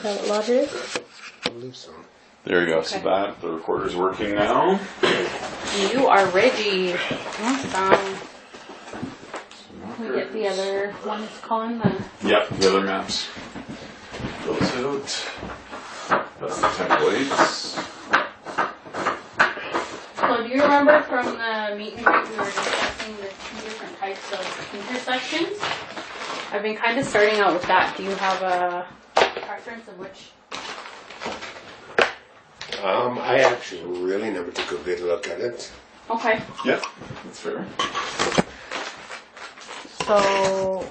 that what lodge it is? I believe so. There you go. Okay. So that the recorder's working now. You are ready. Awesome. We get the other ones calling the. Yep, the other maps. Those out. That's the templates. So do you remember from the meet and greet we were discussing the 2 different types of intersections? I've been kind of starting out with that. Do you have a preference of which? I actually really never took a good look at it. Okay. Yep, that's fair. So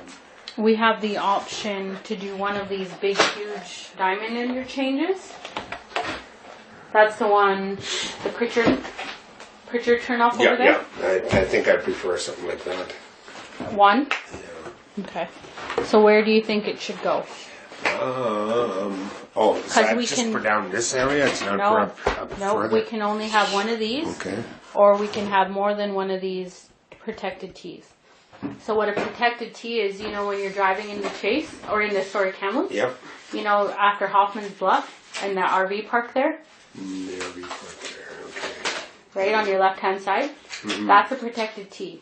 we have the option to do one of these big, huge diamond interchanges. That's the one, the Pritchard turn off over there? Yeah. I think I prefer something like that. One? Yeah. Okay. So where do you think it should go? Is that we just can, for down this area? It's not for up further? We can only have one of these. Okay. Or we can have more than one of these protected tees. So what a protected tee is, you know, when you're driving in the Chase, or in the, Kamloops? Yep. You know, after Hoffman's Bluff and the RV park there? The RV park there, okay. Right on your left-hand side? Mm-hmm. That's a protected tee.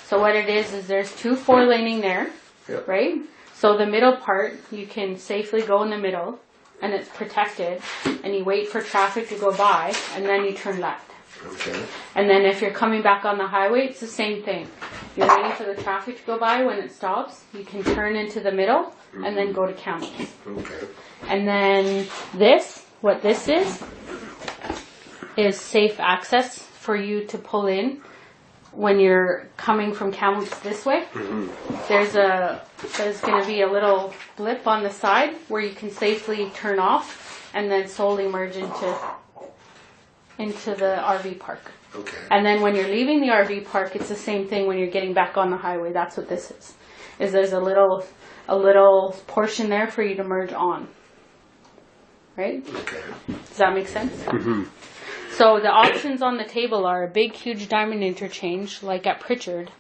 So what it is there's 2 4-laning there, yep. Right? So the middle part, you can safely go in the middle, and it's protected, and you wait for traffic to go by, and then you turn left. Okay. And then if you're coming back on the highway, it's the same thing. You're waiting for the traffic to go by. When it stops, you can turn into the middle, and then go to Kamloops. Okay. And then what this is safe access for you to pull in when you're coming from Kamloops this way. Mm-hmm. There's going to be a little blip on the side where you can safely turn off and then slowly merge into the RV park. Okay. And then when you're leaving the RV park, it's the same thing when you're getting back on the highway. That's what this is. There's a little portion there for you to merge on. Right? Okay. Does that make sense? Mm-hmm. So the options on the table are a big, huge diamond interchange, like at Pritchard,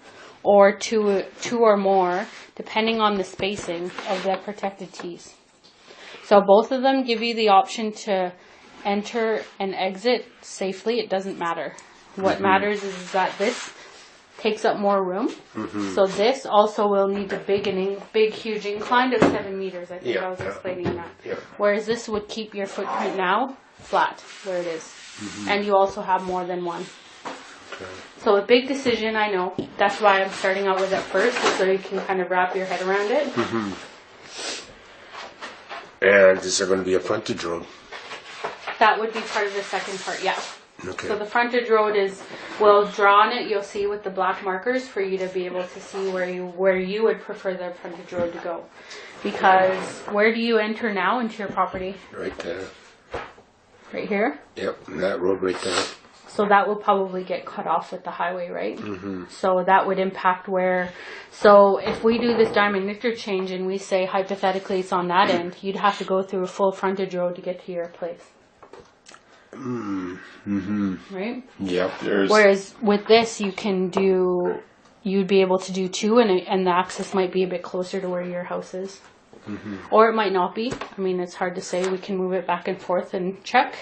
or two or more, depending on the spacing of the protected tees. So both of them give you the option to enter and exit safely. It doesn't matter. What matters is that this takes up more room. Mm-hmm. So this also will need a big, huge incline of 7 meters. I think I was explaining that. Yeah. Whereas this would keep your footprint now flat where it is. Mm-hmm. And you also have more than one. Okay. So a big decision, I know. That's why I'm starting out with it first, so you can kind of wrap your head around it. Mm-hmm. And is there going to be a frontage road? That would be part of the second part, yeah. Okay. So the frontage road we'll draw on it, you'll see with the black markers for you to be able to see where you would prefer the frontage road to go. Because where do you enter now into your property? Right there. Right here? Yep, that road right there. So that will probably get cut off with the highway, right? Mm-hmm. So that would impact where. So if we do this diamond interchange and we say hypothetically it's on that end, you'd have to go through a full frontage road to get to your place. Mm-hmm. Right? Yep. Whereas with this, you'd be able to do 2, and the access might be a bit closer to where your house is. Mm-hmm. Or it might not be. I mean, it's hard to say. We can move it back and forth and check.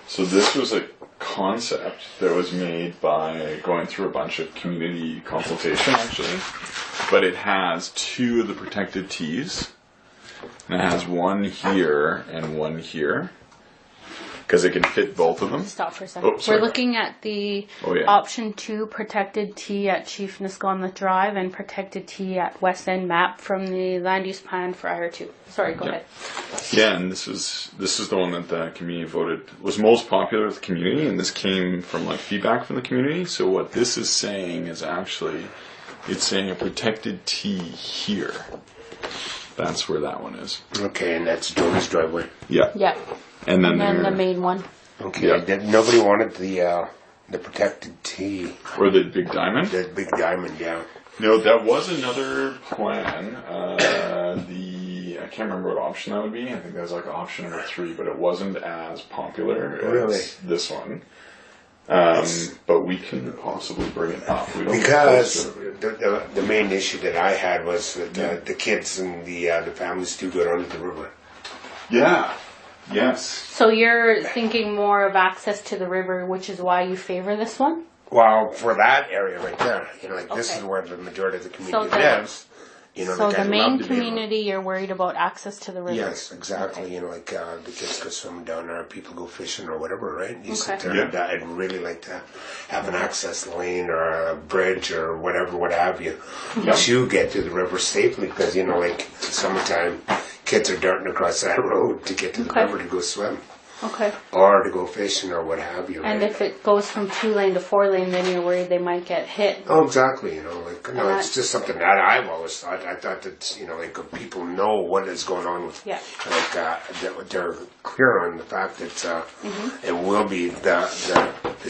So this was a concept that was made by going through a bunch of community consultation, actually. But it has 2 of the protected tees. And it has one here and one here. Because it can fit both of them. Stop for a second. We're looking at the option 2 protected tee at Chief Nisqually Drive and protected tee at West End map from the land use plan for IR2. Sorry, go ahead. Yeah, and this is the one that the community voted was most popular with the community, and this came from feedback from the community. So what this is saying is actually, it's saying a protected tee here. That's where that one is. Okay, and that's Joey's driveway. Yeah. Yeah. And then the main one. Okay. Yeah. Nobody wanted the protected tee. Or the big diamond? The big diamond, yeah. No, that was another plan. I can't remember what option that would be. I think that was option number 3, but it wasn't as popular as this one. But we can possibly bring it up. Because the main issue that I had was that the kids and the families do go down to the river. Yeah. Yes. So you're thinking more of access to the river, which is why you favor this one? Well, for that area right there, like this Okay. is where the majority of the So community the- lives. So like, the I'd main love to be able to- community, you're worried about access to the river? Yes, exactly. Okay. The kids go swimming down there, people go fishing or whatever, right? You sit Okay. there and I'd really like to have an access lane or a bridge or whatever, what have you, to get to the river safely because, like summertime, kids are darting across that road to get to the Okay. river to go swim Okay. or to go fishing or what have you. And right? if it goes from 2-lane to 4-lane, then you're worried they might get hit. Oh, exactly. that- It's just something that I've always thought. I thought that, people know what is going on with, Yeah. that they're clear on the fact that Mm-hmm. it will be the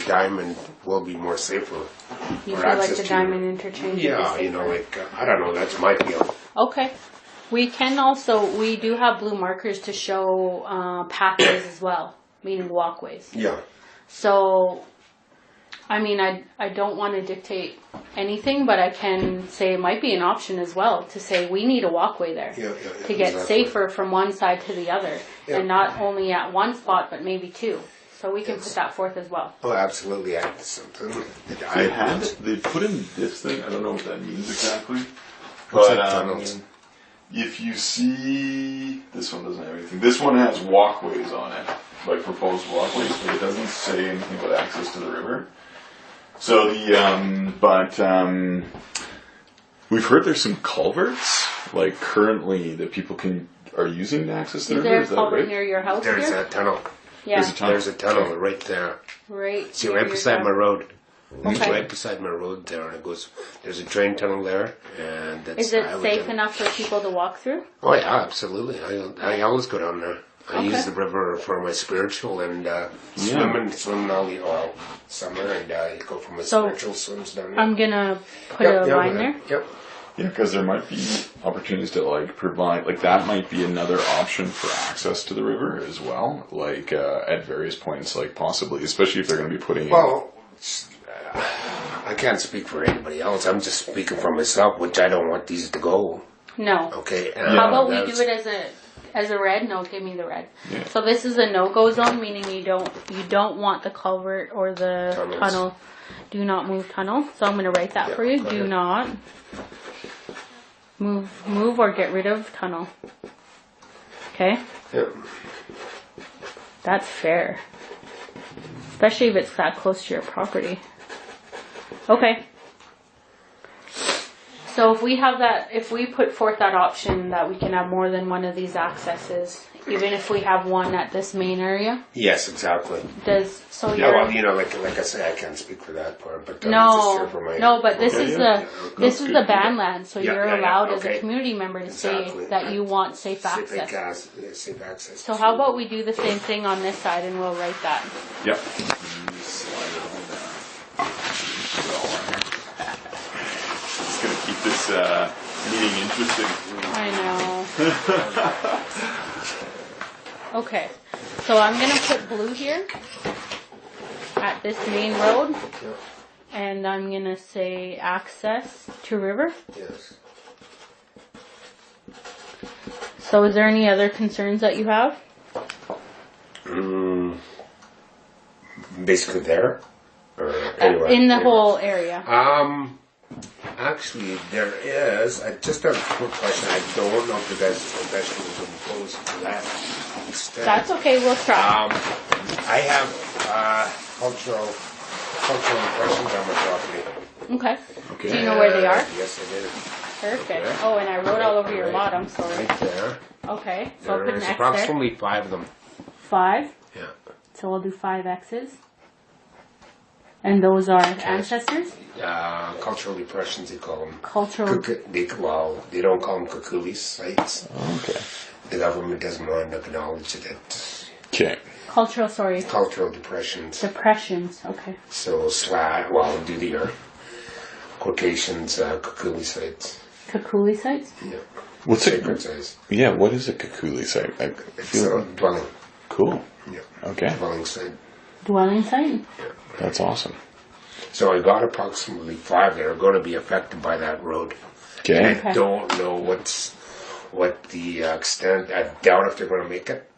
diamond will be more safer. You or feel like access the to- diamond interchange? Yeah, would be safer? I don't know. That's my feel. Okay. We do have blue markers to show pathways as well, meaning walkways. Yeah. So, I don't want to dictate anything, but I can say it might be an option as well to say we need a walkway there Yeah, to get exactly. safer from one side to the other, Yeah. and not only at one spot, but maybe two. So we can put that forth as well. Oh, absolutely. That's something that They put in this thing. I don't know what that means exactly. What's But that tunnels? if you see, this one doesn't have anything. This one has walkways on it, like proposed walkways, but it doesn't say anything about access to the river. So we've heard there's some culverts, like currently that people are using to access the Is river. there a Is that culvert right? near your house There's here? that tunnel. Yeah, There's a tunnel. There's a tunnel right there. right. See, near right your beside house. my road. It's Okay. right beside my road there, and it goes. There's a train tunnel there, and that's. Is it I would safe think- enough for people to walk through? Oh yeah, absolutely. I always go down there. I Okay. use the river for my spiritual and swimming all the summer, and go for my So, spiritual swims down there. I'm gonna put a line there. Yep. Yeah, because there might be opportunities to provide that might be another option for access to the river as well, at various points, possibly, especially if they're going to be putting. Well, I can't speak for anybody else. I'm just speaking for myself, which I don't want these to go. No. Okay. How about we do it as a red? No, give me the red. Yeah. So this is a no-go zone, meaning you don't want the culvert or the Tunnels. tunnel. Do not move tunnel. So I'm going to write that for you. go Do ahead. not move or get rid of tunnel. Okay, Yep. that's fair. Especially if it's that close to your property. Okay. So if we put forth that option that we can have more than one of these accesses, even if we have one at this main area, Yes, exactly. yeah, Well, like I say, I can't speak for that part, but I'm just here for my. but this is That's the good. ban land, so Yeah, you're yeah, allowed as okay. a community member to Exactly. say that you want safe access. Safe access. So how about we do the same thing on this side and we'll write that. Yep. It's going to keep this meeting interesting. I know. Okay, so I'm gonna put blue here at this main road, and I'm gonna say access to river. Yes. So is there any other concerns that you have? Basically there, or anywhere. In the whole area? Actually, there is. I just have a quick question. I don't know if you guys professionally would pose to that extent. That's okay, we'll try. I have cultural impressions on my property. Okay. Okay. Do you know where they are? Yes, I did. Perfect. Oh, and I wrote all over your lot, I'm sorry. Right there. Okay, so I'll put an There's X there. approximately 5 of them. 5. Yeah. So we'll do 5 X's. And those are ancestors? Cultural impressions, they call them. Cultural. They don't call them Kukulis sites. Okay. The government doesn't want to acknowledge it. Okay. Cultural, sorry. Cultural depressions. Depressions, okay. So do the quotations, Kukuli sites. Kakuli sites? Yeah. What's Sacred sites. Yeah, what is a Kakuli site? I It's feel a dwelling. cool. Yeah. Okay. Dwelling site. Dwelling site? That's awesome. So I got approximately 5 that are going to be affected by that road. Okay. Okay. I don't know what the extent. I doubt if they're going to make it.